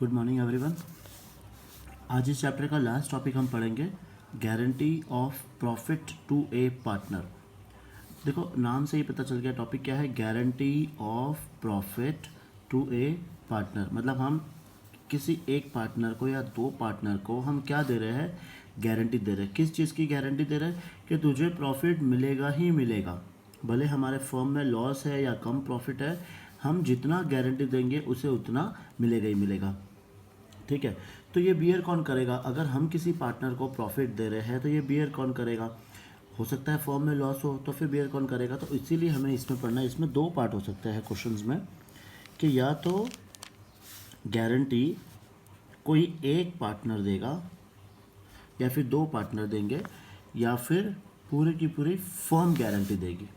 Good morning everyone. आज इस chapter का लास्ट टॉपिक हम पढ़ेंगे guarantee of profit to a partner. देखो नाम से ही पता चल गया टॉपिक क्या है, guarantee of profit to a partner. मतलब हम किसी एक पार्टनर को या दो पार्टनर को हम क्या दे रहे हैं, गारंटी दे रहे हैं। किस चीज़ की गारंटी दे रहे हैं कि तुझे प्रॉफिट मिलेगा ही मिलेगा, भले हमारे फर्म में लॉस है या कम प्रॉफिट है, हम जितना गारंटी देंगे उसे उतना मिलेगा ही मिलेगा। ठीक है, तो ये बियर कौन करेगा? अगर हम किसी पार्टनर को प्रॉफिट दे रहे हैं तो ये बियर कौन करेगा? हो सकता है फर्म में लॉस हो तो फिर बियर कौन करेगा? तो इसीलिए हमें इसमें पढ़ना है। इसमें दो पार्ट हो सकते हैं क्वेश्चंस में कि या तो गारंटी कोई एक पार्टनर देगा या फिर दो पार्टनर देंगे या फिर पूरी की पूरी फर्म गारंटी देगी।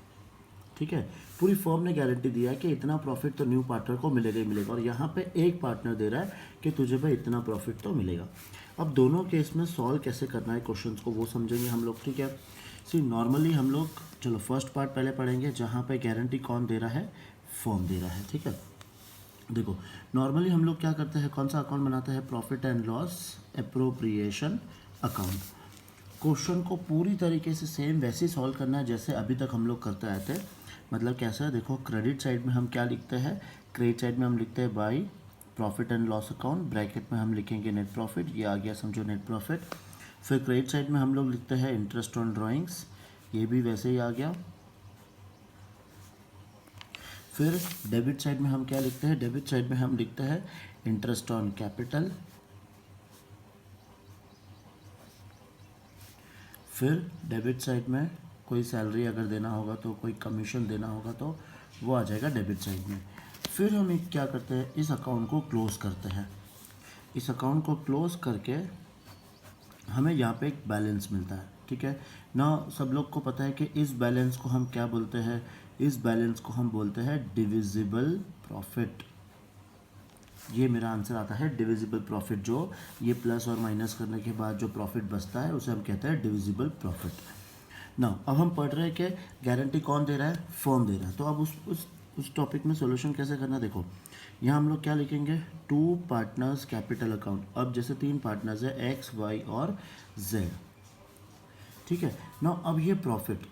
ठीक है, पूरी फर्म ने गारंटी दिया है कि इतना प्रॉफिट तो न्यू पार्टनर को मिलेगा ही मिलेगा, और यहाँ पे एक पार्टनर दे रहा है कि तुझे भाई इतना प्रॉफिट तो मिलेगा। अब दोनों केस में सॉल्व कैसे करना है क्वेश्चंस को वो समझेंगे हम लोग। ठीक है, सी नॉर्मली हम लोग चलो फर्स्ट पार्ट पहले पढ़ेंगे जहाँ पे गारंटी कौन दे रहा है, फर्म दे रहा है। ठीक है, देखो नॉर्मली हम लोग क्या करते हैं, कौन सा अकाउंट बनाते हैं, profit and loss appropriation account. Question को पूरी तरीके से सेम वैसे सॉल्व करना है जैसे अभी तक हम लोग करते आए थे। मतलब कैसा है, देखो क्रेडिट साइड में हम क्या लिखते हैं, क्रेडिट साइड में हम लिखते हैं by profit and loss account, bracket में हम लिखेंगे नेट प्रॉफिट, ये आ गया समझो नेट प्रॉफिट। फिर क्रेडिट साइड में हम लोग लिखते हैं इंटरेस्ट ऑन ड्राइंग्स, ये भी वैसे ही आ गया। फिर डेबिट साइड में हम क्या लिखते हैं, डेबिट साइड में हम लिखते हैं इंटरेस्ट ऑन कैपिटल। फिर डेबिट साइड में कोई सैलरी अगर देना होगा तो कोई कमीशन देना होगा तो वो आ जाएगा डेबिट साइड में। फिर हम एक क्या करते हैं, इस अकाउंट को क्लोज़ करते हैं। इस अकाउंट को क्लोज़ करके हमें यहाँ पे एक बैलेंस मिलता है। ठीक है ना, सब लोग को पता है कि इस बैलेंस को हम क्या बोलते हैं, इस बैलेंस को हम बोलते हैं डिविजिबल प्रॉफिट। ये मेरा आंसर आता है डिविजिबल प्रॉफिट। जो ये प्लस और माइनस करने के बाद जो प्रॉफिट बचता है उसे हम कहते हैं डिविजिबल प्रॉफिट। ना अब हम पढ़ रहे हैं कि गारंटी कौन दे रहा है, फर्म दे रहा है। तो अब उस टॉपिक में सॉल्यूशन कैसे करना, देखो यहाँ हम लोग क्या लिखेंगे, टू पार्टनर्स कैपिटल अकाउंट। अब जैसे तीन पार्टनर्स है एक्स वाई और जेड। ठीक है ना, अब ये प्रॉफिट,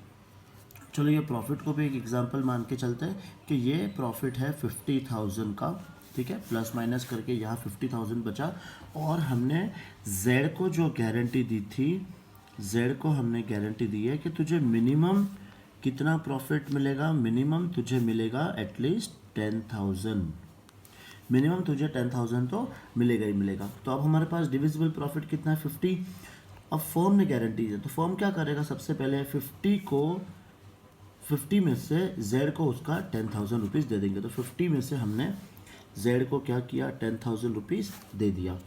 चलो ये प्रॉफिट को भी एक एग्जांपल मान के चलते हैं कि ये प्रॉफिट है 50,000 का। ठीक है, प्लस माइनस करके यहाँ 50,000 बचा, और हमने z को जो गारंटी दी थी, z को हमने गारंटी दी है कि तुझे मिनिमम कितना प्रॉफिट मिलेगा, मिनिमम तुझे मिलेगा एटलीस्ट 10,000। मिनिमम तुझे 10,000 तो मिलेगा ही मिलेगा। तो अब हमारे पास डिविजिबल प्रॉफिट कितना है, 50। अब फर्म ने गारंटी दी तो फर्म क्या करेगा, सबसे पहले 50 में से z को उसका 10,000 रुपीज़ दे देंगे। तो 50 में से हमने z को क्या किया, 10,000 रुपीज़ दे दिया।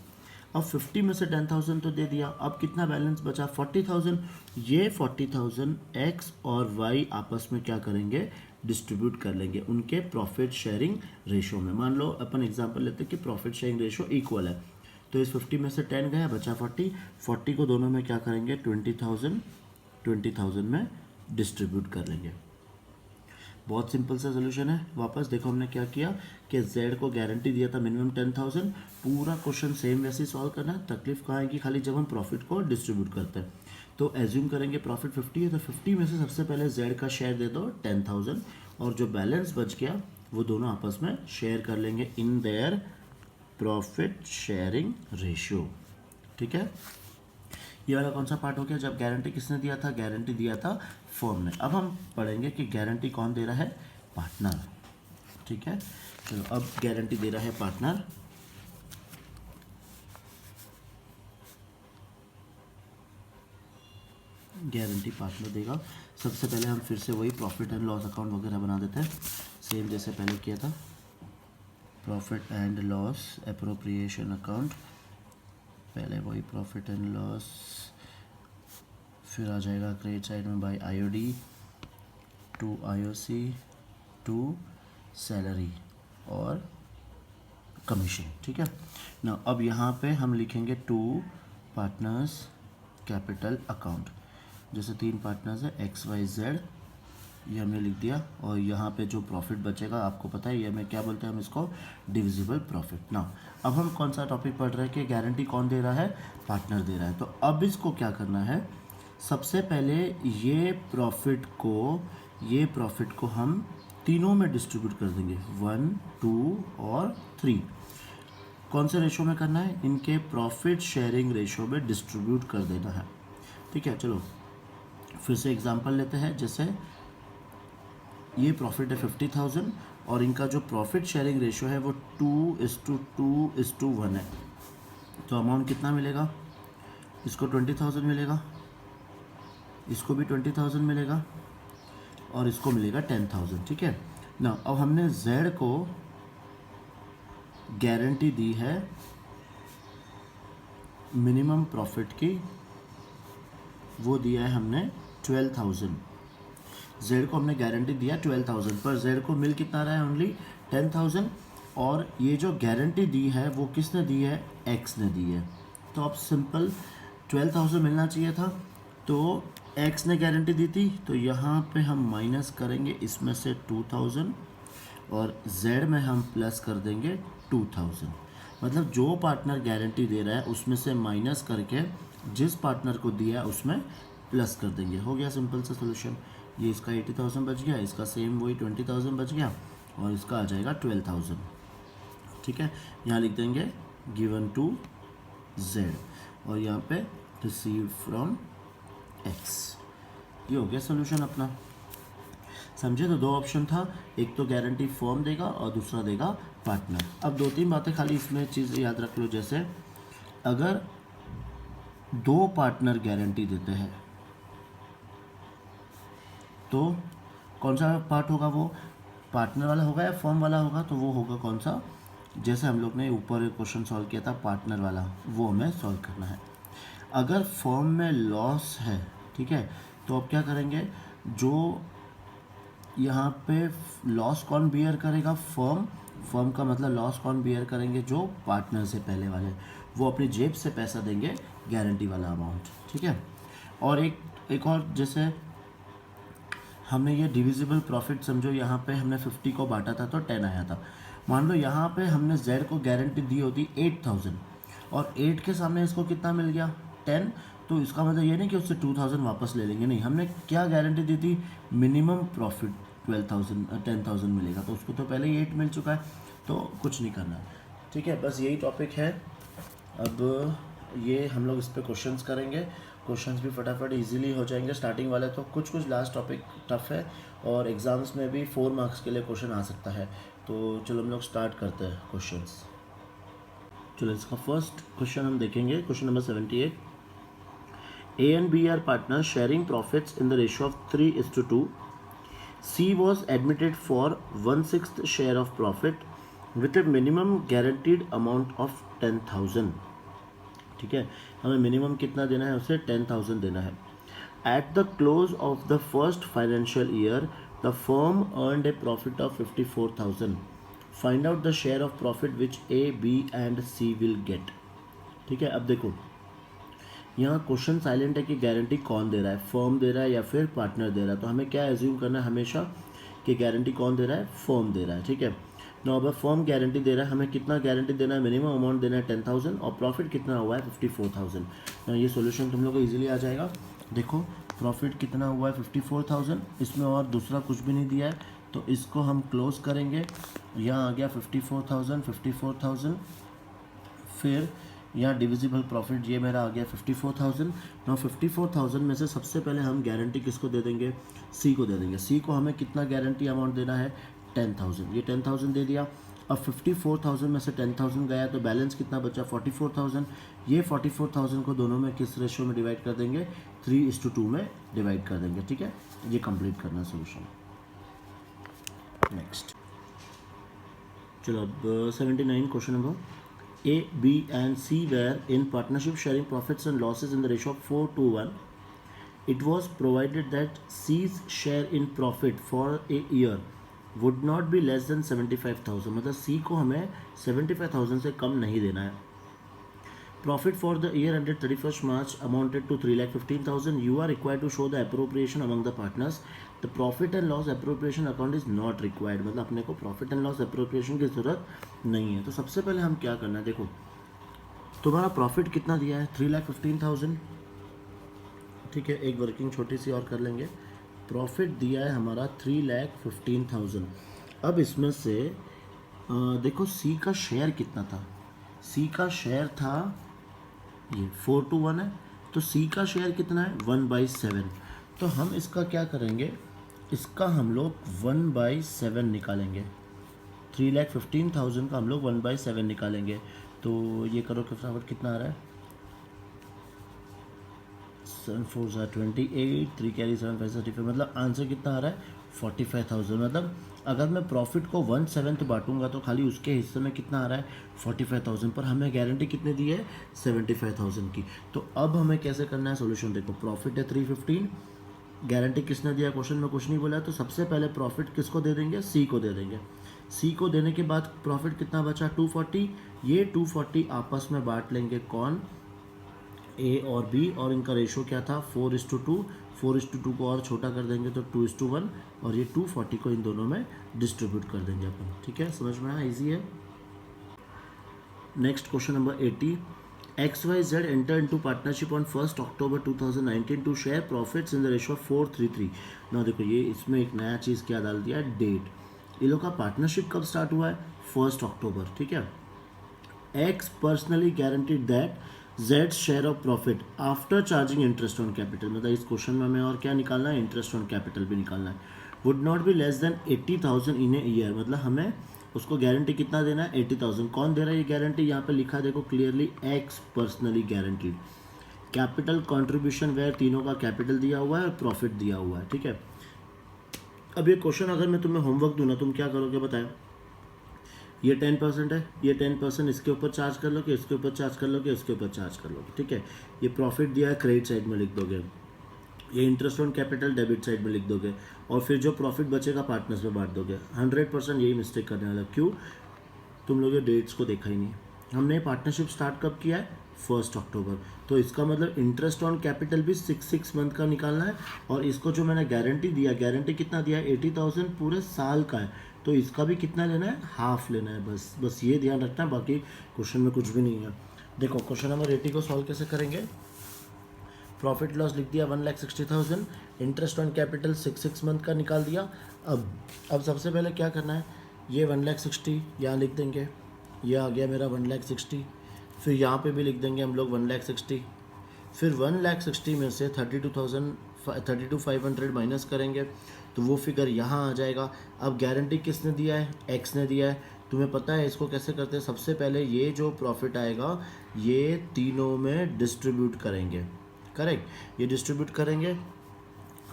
अब 50 में से 10,000 तो दे दिया, अब कितना बैलेंस बचा, 40,000। ये 40,000 x और y आपस में क्या करेंगे, डिस्ट्रीब्यूट कर लेंगे उनके प्रॉफिट शेयरिंग रेशो में। मान लो अपन एग्जांपल लेते हैं कि प्रॉफिट शेयरिंग रेशो इक्वल है, तो इस 50 में से 10 गया, बचा 40 को दोनों में क्या करेंगे, 20,000 में डिस्ट्रीब्यूट कर लेंगे। बहुत सिंपल सा सोल्यूशन है। वापस देखो हमने क्या किया कि z को गारंटी दिया था मिनिमम 10,000। पूरा क्वेश्चन सेम वैसे ही सॉल्व करना है। तकलीफ कहाँ है कि खाली जब हम प्रॉफिट को डिस्ट्रीब्यूट करते हैं तो एज्यूम करेंगे प्रॉफिट 50 है, तो 50 में से सबसे पहले z का शेयर दे दो 10,000, और जो बैलेंस बच गया वो दोनों आपस में शेयर कर लेंगे in their profit sharing ratio. ठीक है, ये वाला कौन सा पार्ट हो गया, जब गारंटी किसने दिया था, गारंटी दिया था फर्म ने। अब हम पढ़ेंगे कि गारंटी कौन दे रहा है, पार्टनर। ठीक है, चलो अब गारंटी दे रहा है पार्टनर। गारंटी पार्टनर देगा। सबसे पहले हम फिर से वही प्रॉफिट एंड लॉस अकाउंट वगैरह बना देते हैं, सेम जैसे पहले किया था, profit and loss appropriation account. पहले वही प्रॉफिट एंड लॉस, फिर आ जाएगा क्रेडिट साइड में by IOD to IOC to salary और कमीशन। ठीक है ना, अब यहाँ पे हम लिखेंगे टू पार्टनर्स कैपिटल अकाउंट। जैसे तीन पार्टनर्स है एक्स वाई जेड, ये हमने लिख दिया, और यहाँ पे जो प्रॉफिट बचेगा आपको पता है ये हमें क्या बोलते हैं, हम इसको डिविजिबल प्रॉफिट ना। अब हम कौन सा टॉपिक पढ़ रहे हैं कि गारंटी कौन दे रहा है, पार्टनर दे रहा है। तो अब इसको क्या करना है, सबसे पहले ये प्रॉफिट को हम तीनों में डिस्ट्रीब्यूट कर देंगे, 1, 2 और 3। कौन से रेशो में करना है, इनके प्रॉफिट शेयरिंग रेशो में डिस्ट्रीब्यूट कर देना है। ठीक है, चलो फिर से एग्जांपल लेते हैं। जैसे ये प्रॉफिट है 50,000 और इनका जो प्रॉफिट शेयरिंग रेशो है वो 2:2:1 है। तो अमाउंट कितना मिलेगा, इसको 20,000 मिलेगा, इसको भी 20,000 मिलेगा और इसको मिलेगा 10,000। ठीक है ना। अब हमने Z को गारंटी दी है मिनिमम प्रॉफिट की, वो दिया है हमने 12,000। Z को हमने गारंटी दिया 12,000, पर Z को मिल कितना रहा है, ओनली 10,000। और ये जो गारंटी दी है वो किसने दी है, X ने दी है। तो अब सिंपल 12,000 मिलना चाहिए था, तो X ने गारंटी दी थी, तो यहाँ पे हम माइनस करेंगे इसमें से 2,000 और Z में हम प्लस कर देंगे 2,000। मतलब जो पार्टनर गारंटी दे रहा है उसमें से माइनस करके जिस पार्टनर को दिया है उसमें प्लस कर देंगे। हो गया सिंपल सा सोल्यूशन। ये इसका 80,000 बच गया, इसका सेम वही 20,000 बच गया और इसका आ जाएगा 12,000। ठीक है, यहाँ लिख देंगे गिवन टू Z और यहाँ पे रिसीव फ्रॉम X। ये हो गया सोल्यूशन अपना। समझे, तो 2 ऑप्शन था, एक तो गारंटी फर्म देगा और दूसरा देगा पार्टनर। अब 2-3 बातें खाली इसमें चीज़ याद रख लो। जैसे अगर 2 पार्टनर गारंटी देते हैं तो कौन सा पार्ट होगा, वो पार्टनर वाला होगा या फर्म वाला होगा, तो वो होगा कौन सा, जैसे हम लोग ने ऊपर एक क्वेश्चन सॉल्व किया था पार्टनर वाला, वो हमें सॉल्व करना है। अगर फर्म में लॉस है, ठीक है, तो अब क्या करेंगे, जो यहाँ पे लॉस कौन बियर करेगा, फर्म का मतलब लॉस कौन बियर करेंगे, जो पार्टनर से पहले वाले, वो अपनी जेब से पैसा देंगे गारंटी वाला अमाउंट। ठीक है, और एक और, जैसे हमने ये डिविजिबल प्रॉफिट समझो, यहाँ पे हमने 50 को बांटा था तो 10 आया था। मान लो यहाँ पे हमने Z को गारंटी दी होती 8,000 और 8 के सामने इसको कितना मिल गया, 10। तो इसका मतलब ये नहीं कि उससे 2,000 वापस ले लेंगे, नहीं, हमने क्या गारंटी दी थी, मिनिमम प्रॉफिट 10,000 मिलेगा, तो उसको तो पहले ही 8 मिल चुका है, तो कुछ नहीं करना है। ठीक है, बस यही टॉपिक है। अब ये हम लोग इस पर क्वेश्चंस करेंगे, क्वेश्चंस भी फटाफट इजीली हो जाएंगे। स्टार्टिंग वाले तो कुछ लास्ट टॉपिक टफ है और एग्ज़ाम्स में भी 4 मार्क्स के लिए क्वेश्चन आ सकता है। तो चलो हम लोग स्टार्ट करते हैं क्वेश्चंस। चलो इसका फर्स्ट क्वेश्चन हम देखेंगे, question number 78। A and B are partners sharing profits in the ratio of 3:2. C was admitted for 1/6 share of profit with a minimum guaranteed amount of 10,000. ठीक है, हमें मिनिमम कितना देना है, उसे 10,000 देना है। At the close of the first financial year, the firm earned a profit of 54,000. Find out the share of profit which A, B and C will get. ठीक है, अब देखो यहाँ क्वेश्चन साइलेंट है कि गारंटी कौन दे रहा है, फर्म दे रहा है या फिर पार्टनर दे रहा है। तो हमें क्या एज्यूम करना है हमेशा कि गारंटी कौन दे रहा है, फर्म दे रहा है। ठीक है, नो अब फर्म गारंटी दे रहा है, हमें कितना गारंटी देना है, मिनिमम अमाउंट देना है 10,000 और प्रॉफिट कितना हुआ है 54,000। ये सॉल्यूशन तुम लोग को इजीली आ जाएगा। देखो प्रॉफिट कितना हुआ है 54,000, इसमें और दूसरा कुछ भी नहीं दिया है, तो इसको हम क्लोज करेंगे। यहाँ आ गया 54,000, फिर यहाँ डिविजिबल प्रॉफिट ये मेरा आ गया 54,000। ना 54,000 में से सबसे पहले हम गारंटी किसको दे देंगे, सी को दे देंगे। सी को हमें कितना गारंटी अमाउंट देना है, 10,000। ये 10,000 दे दिया। अब 54,000 में से 10,000 गया तो बैलेंस कितना बचा, 44,000। ये 44,000 को दोनों में किस रेशो में डिवाइड कर देंगे, 3:2 में डिवाइड कर देंगे। ठीक है, ये कंप्लीट करना सोल्यूशन। नेक्स्ट चलो अब 79 question number. A, B and C were in partnership sharing profits and losses in the ratio of 4:1. It was provided that C's share in profit for a year would not be less than 75,000। मतलब C को हमें 75,000 से कम नहीं देना है। Profit for the year ended 31st March amounted to 3,15,000. You are required to show the appropriation among the partners. The profit and loss appropriation account is not required. मतलब अपने को profit and loss appropriation की ज़रूरत नहीं है. तो सबसे पहले हम क्या करना है, देखो तुम्हारा प्रॉफिट कितना दिया है, 3,15,000. ठीक है, एक वर्किंग छोटी सी और कर लेंगे. प्रॉफिट दिया है हमारा 3,15,000. अब इसमें से देखो सी का शेयर कितना था. सी का शेयर था ये 4:1 है, तो सी का शेयर कितना है 1/7. तो हम इसका क्या करेंगे, इसका हम लोग 1/7 निकालेंगे. 3,15,000 का हम लोग 1/7 निकालेंगे. तो ये करो कि फटाफट कितना आ रहा है, 7 4 28, 3 कैरी 7 5 35, मतलब आंसर कितना आ रहा है 45,000. मतलब अगर मैं प्रॉफिट को 1/7 बांटूंगा तो खाली उसके हिस्से में कितना आ रहा है 45,000, पर हमें गारंटी कितने दी है 75,000 की. तो अब हमें कैसे करना है सोल्यूशन, देखो प्रॉफिट है 315, गारंटी किसने दिया, क्वेश्चन में कुछ नहीं बोला. तो सबसे पहले प्रॉफिट किसको दे देंगे, सी को दे देंगे. सी को देने के बाद प्रॉफिट कितना बचा 240. ये 240 आपस में बांट लेंगे कौन, ए और बी, और इनका रेशो क्या था 4:2. 4:2 को और छोटा कर देंगे तो 2:1, और ये 240 को इन दोनों में डिस्ट्रीब्यूट कर देंगे अपन. ठीक है, समझ में आया, इजी है. Next question number 80. XYZ entered into partnership on 1st October 2019 to share profits in the ratio of 4:3:3. ना देखो ये इसमें एक नया चीज़ क्या डाल दिया है, डेट. ये लोग का पार्टनरशिप कब स्टार्ट हुआ है 1st October. ठीक है. X personally guaranteed that Z's share of profit after charging interest on capital, मतलब इस क्वेश्चन में हमें और क्या निकालना है, इंटरेस्ट ऑन कैपिटल भी निकालना है, would not be less than 80,000 in a year. मतलब हमें उसको गारंटी कितना देना है 80,000. कौन दे रहा है ये गारंटी, यहाँ पे लिखा है देखो clearly, X personally guaranteed. Capital contribution where तीनों का कैपिटल दिया हुआ है और प्रॉफिट दिया हुआ है. ठीक है. अब ये क्वेश्चन अगर मैं तुम्हें होमवर्क दूँ ना, तुम क्या करोगे बताएं. ये 10% है, ये 10% इसके ऊपर चार्ज कर लोगे, इसके ऊपर चार्ज कर लोगे, इसके ऊपर चार्ज कर लोगे. ठीक है. ये प्रॉफिट दिया है क्रेडिट साइड में लिख दोगे, ये interest on capital debit side में लिख दोगे, और फिर जो प्रॉफिट बचेगा पार्टनर्स में बांट दोगे. 100% यही मिस्टेक करने वाला. क्यों, तुम लोग डेट्स को देखा ही नहीं. हमने पार्टनरशिप स्टार्ट कब किया है 1st October. तो इसका मतलब इंटरेस्ट ऑन कैपिटल भी 6 मंथ का निकालना है, और इसको जो मैंने गारंटी दिया, गारंटी कितना दिया है 80,000 पूरे साल का है. तो इसका भी कितना लेना है, हाफ लेना है. बस ये ध्यान रखना है, बाकी क्वेश्चन में कुछ भी नहीं है. देखो क्वेश्चन नंबर 80 को सॉल्व कैसे करेंगे. प्रॉफिट लॉस लिख दिया 1,60,000, इंटरेस्ट ऑन कैपिटल 6 मंथ का निकाल दिया. अब सबसे पहले क्या करना है, ये 1,60,000 यहाँ लिख देंगे, ये आ गया मेरा 1,60,000. फिर यहाँ पे भी लिख देंगे हम लोग 1,60,000. फिर 1,60,000 में से 32,500 माइनस करेंगे तो वो फिगर यहाँ आ जाएगा. अब गारंटी किसने दिया है, एक्स ने दिया है. तुम्हें पता है इसको कैसे करते हैं, सबसे पहले ये जो प्रॉफिट आएगा ये तीनों में डिस्ट्रीब्यूट करेंगे. करेक्ट, ये डिस्ट्रीब्यूट करेंगे.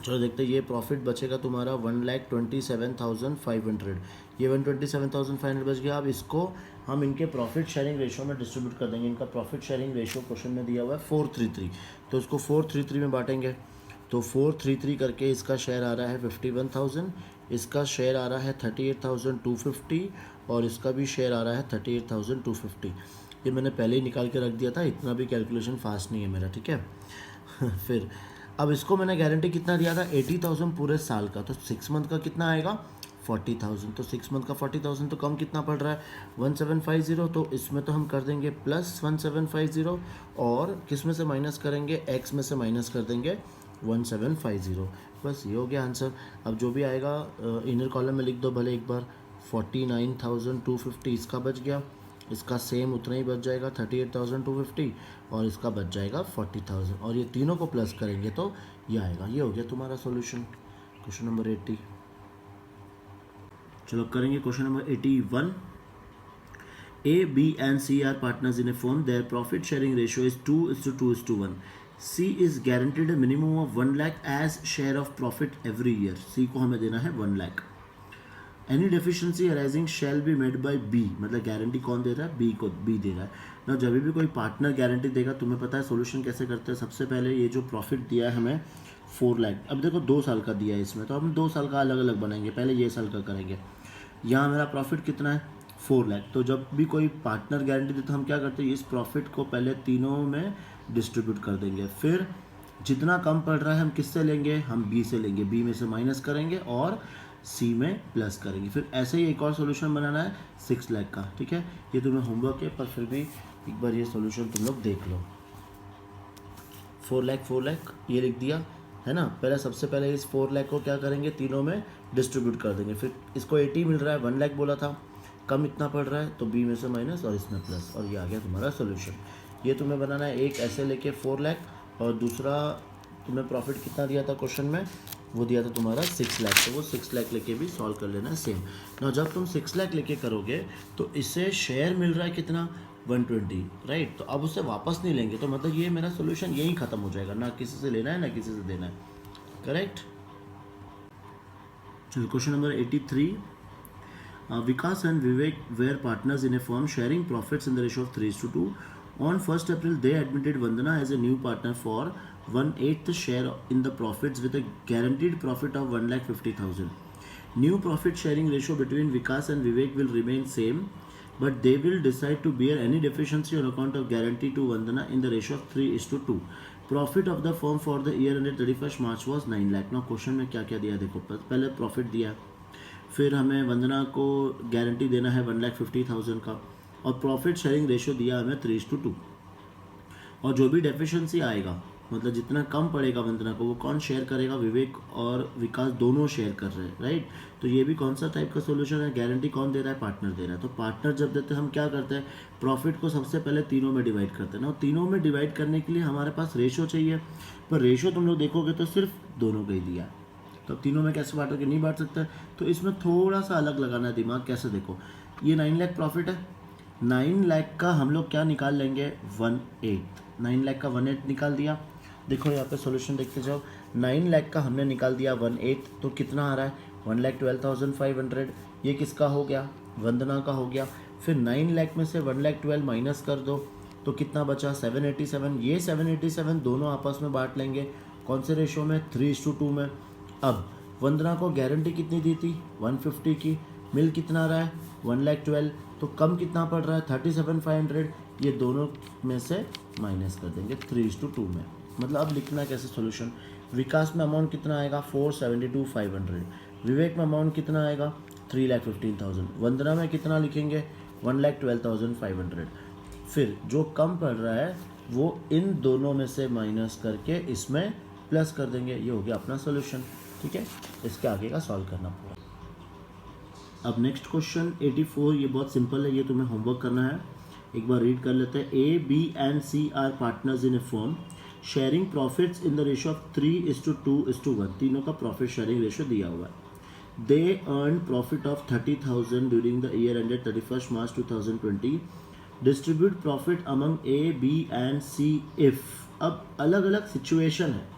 चलो देखते हैं, ये प्रॉफिट बचेगा तुम्हारा 1,27,500. ये 1,27,500 बच गया. अब इसको हम इनके प्रॉफिट शेयरिंग रेशो में डिस्ट्रीब्यूट कर देंगे. इनका प्रॉफिट शेयरिंग रेशो क्वेश्चन में दिया हुआ है 4:3:3, तो इसको 4:3:3 में बांटेंगे. तो 4:3:3 करके इसका शेयर आ रहा है 51,000, इसका शेयर आ रहा है 38,250, और इसका भी शेयर आ रहा है 38,250. ये मैंने पहले ही निकाल के रख दिया था, इतना भी कैलकुलेशन फास्ट नहीं है मेरा. ठीक है. फिर अब इसको मैंने गारंटी कितना दिया था 80,000 पूरे साल का, तो 6 मंथ का कितना आएगा 40,000. तो 6 मंथ का 40,000 तो कम कितना पड़ रहा है 1,750. तो इसमें तो हम कर देंगे प्लस 1,750, और किस में से माइनस करेंगे, एक्स में से माइनस कर देंगे 1,750. बस ये हो गया आंसर. अब जो भी आएगा इनर कॉलम में लिख दो भले एक बार. 49,250 इसका बच गया, इसका सेम उतना ही बच जाएगा 38,250, और इसका बच जाएगा 40,000, और ये तीनों को प्लस करेंगे तो ये आएगा. ये हो गया तुम्हारा सॉल्यूशन क्वेश्चन नंबर 80. चलो करेंगे question number 81. A, B and C are partners in a firm. Their profit sharing ratio is 2:2:1. C is guaranteed a minimum of 1 lakh as share of profit every year. C को हमें देना है 1 lakh. Any deficiency arising shall be made by B. मतलब guarantee कौन दे रहा है, B को, B दे रहा है ना. जब भी कोई पार्टनर गारंटी देगा, तुम्हें पता है सोल्यूशन कैसे करते हैं. सबसे पहले ये जो प्रॉफिट दिया है हमें 4 लाख, अब देखो 2 साल का दिया है इसमें, तो हम 2 साल का अलग अलग बनाएंगे. पहले ये साल का करेंगे. यहाँ मेरा प्रॉफिट कितना है 4 लाख। तो जब भी कोई पार्टनर गारंटी देता है हम क्या करते हैं, इस प्रॉफिट को पहले तीनों में डिस्ट्रीब्यूट कर देंगे, फिर जितना कम पड़ रहा है हम किससे लेंगे, हम बी से लेंगे, बी में से माइनस करेंगे और सी में प्लस करेंगे। फिर ऐसे ही एक और सॉल्यूशन बनाना है 6 लाख का, ठीक है। ये तुम्हें होमवर्क है पर फिर भी एक बार ये सॉल्यूशन तुम लोग देख लो। 4 लाख ये लिख दिया है ना। पहले सबसे पहले इस 4 लाख को क्या करेंगे, तीनों में डिस्ट्रीब्यूट कर देंगे। फिर इसको 80 मिल रहा है, 1 लाख बोला था, कम इतना पड़ रहा है तो बी में से माइनस और इसमें प्लस, और ये आ गया तुम्हारा सॉल्यूशन। ये तुम्हें बनाना है एक ऐसे लेके 4 लाख, और दूसरा तुम्हें प्रॉफिट कितना दिया था क्वेश्चन में, वो दिया था तुम्हारा 6 लाख, तो वो 6 लाख लेके भी सॉल्व कर लेना है सेम ना। जब तुम 6 लाख लेके करोगे तो इससे शेयर मिल रहा है कितना, 120, राइट। तो अब उससे वापस नहीं लेंगे, तो मतलब ये मेरा सोल्यूशन यही खत्म हो जाएगा, ना किसी से लेना है ना किसी से देना है, करेक्ट। चलो question number 83, Vikas and Vivek were partners in a firm sharing profits in the ratio of 3:2. On 1st April, they admitted Vandana as a new partner for 1/8 share in the profits with a guaranteed profit of 1,50,000. New profit sharing ratio between Vikas and Vivek will remain same, but they will decide to bear any deficiency on account of guarantee to Vandana in the ratio of 3:2. Profit of the firm for the year ended 31st March was 9 lakh. Now question में क्या क्या दिया देखो, पहले profit दिया, फिर हमें वंदना को गारंटी देना है 1,50,000 का, और प्रॉफिट शेयरिंग रेशियो दिया हमें 3:2। और जो भी डेफिशिएंसी आएगा, मतलब जितना कम पड़ेगा वंदना को, वो कौन शेयर करेगा, विवेक और विकास दोनों शेयर कर रहे हैं, राइट। तो ये भी कौन सा टाइप का सोल्यूशन है, गारंटी कौन दे रहा है, पार्टनर दे रहा है। तो पार्टनर जब देते हैं हम क्या करते हैं, प्रॉफिट को सबसे पहले तीनों में डिवाइड करते हैं ना, और तीनों में डिवाइड करने के लिए हमारे पास रेशियो चाहिए, पर रेशियो तुम लोग देखोगे तो सिर्फ दोनों का ही दिया है, तो तीनों में कैसे बांटोगे, नहीं बांट सकते। तो इसमें थोड़ा सा अलग लगाना है दिमाग, कैसे देखो, ये 9 लाख प्रॉफिट है, 9 लाख का हम लोग क्या निकाल लेंगे, 1/8, 9 लाख का 1/8 निकाल दिया। देखो यहाँ पे सॉल्यूशन देखते जाओ, 9 लाख का हमने निकाल दिया 1/8, तो कितना आ रहा है, 1,12,500। ये किसका हो गया, वंदना का हो गया। फिर 9 लाख में से 1,12,000 माइनस कर दो तो कितना बचा, 787। ये 787 दोनों आपस में बांट लेंगे, कौन से रेशो में, 3:2 में। अब वंदना को गारंटी कितनी दी थी, 150 की, मिल कितना रहा है, 1,12,000, तो कम कितना पड़ रहा है, 37,500। ये दोनों में से माइनस कर देंगे 3:2 में। मतलब अब लिखना कैसे सॉल्यूशन, विकास में अमाउंट कितना आएगा, 472,500, विवेक में अमाउंट कितना आएगा, 3,15,000, वंदना में कितना लिखेंगे, 1,12,500। फिर जो कम पड़ रहा है वो इन दोनों में से माइनस करके इसमें प्लस कर देंगे, ये हो गया अपना सॉल्यूशन, ठीक है। इसके आगे का सॉल्व करना पूरा। अब नेक्स्ट क्वेश्चन 84, ये बहुत सिंपल है, ये तुम्हें होमवर्क करना है, एक बार रीड कर लेते हैं। A, B and C are partners in a firm sharing profits in the ratio of 3:2:1, तीनों का प्रॉफिट शेयरिंग रेशियो दिया हुआ है। They earn profit of 30,000 during the year ended 31st March 2020। Distribute profit among A, B and C if. अब अलग अलग situation है।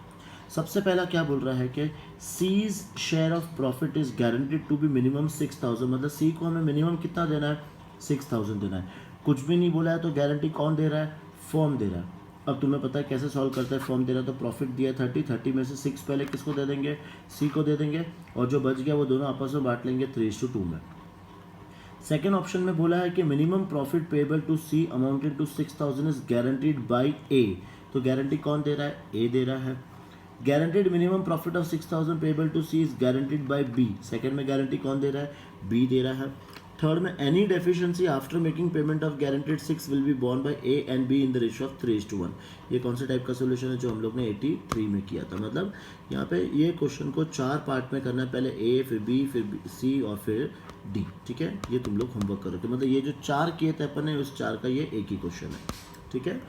सबसे पहला क्या बोल रहा है कि C's share of profit is guaranteed to be minimum 6,000, मतलब C को हमें मिनिमम कितना देना है, 6,000 देना है। कुछ भी नहीं बोला है तो गारंटी कौन दे रहा है, फर्म दे रहा है। अब तुम्हें पता है कैसे सॉल्व करता है, फर्म दे रहा है तो प्रॉफिट दिया 30 में से 6 पहले किसको दे देंगे, C को दे देंगे, और जो बच गया वो दोनों आपस में बांट लेंगे 3:2 में। सेकेंड ऑप्शन में बोला है कि minimum profit payable to C amounted to 6,000 is guaranteed by A, तो गारंटी कौन दे रहा है, A दे रहा है। Guaranteed minimum profit of 6,000 payable to C is guaranteed by B, second में गारंटी कौन दे रहा है, B दे रहा है। थर्ड में any deficiency after making payment of guaranteed 6 will be borne by A and B in the ratio of 3:1। ये कौन से टाइप का सोल्यूशन है, जो हम लोग ने 83 में किया था। मतलब यहाँ पे ये क्वेश्चन को 4 पार्ट में करना है, पहले A, फिर B, फिर C और फिर D, ठीक है। ये तुम लोग होमवर्क करोगे, मतलब ये जो 4 किए थे अपन ने, उस 4 का ये एक ही क्वेश्चन है, ठीक है।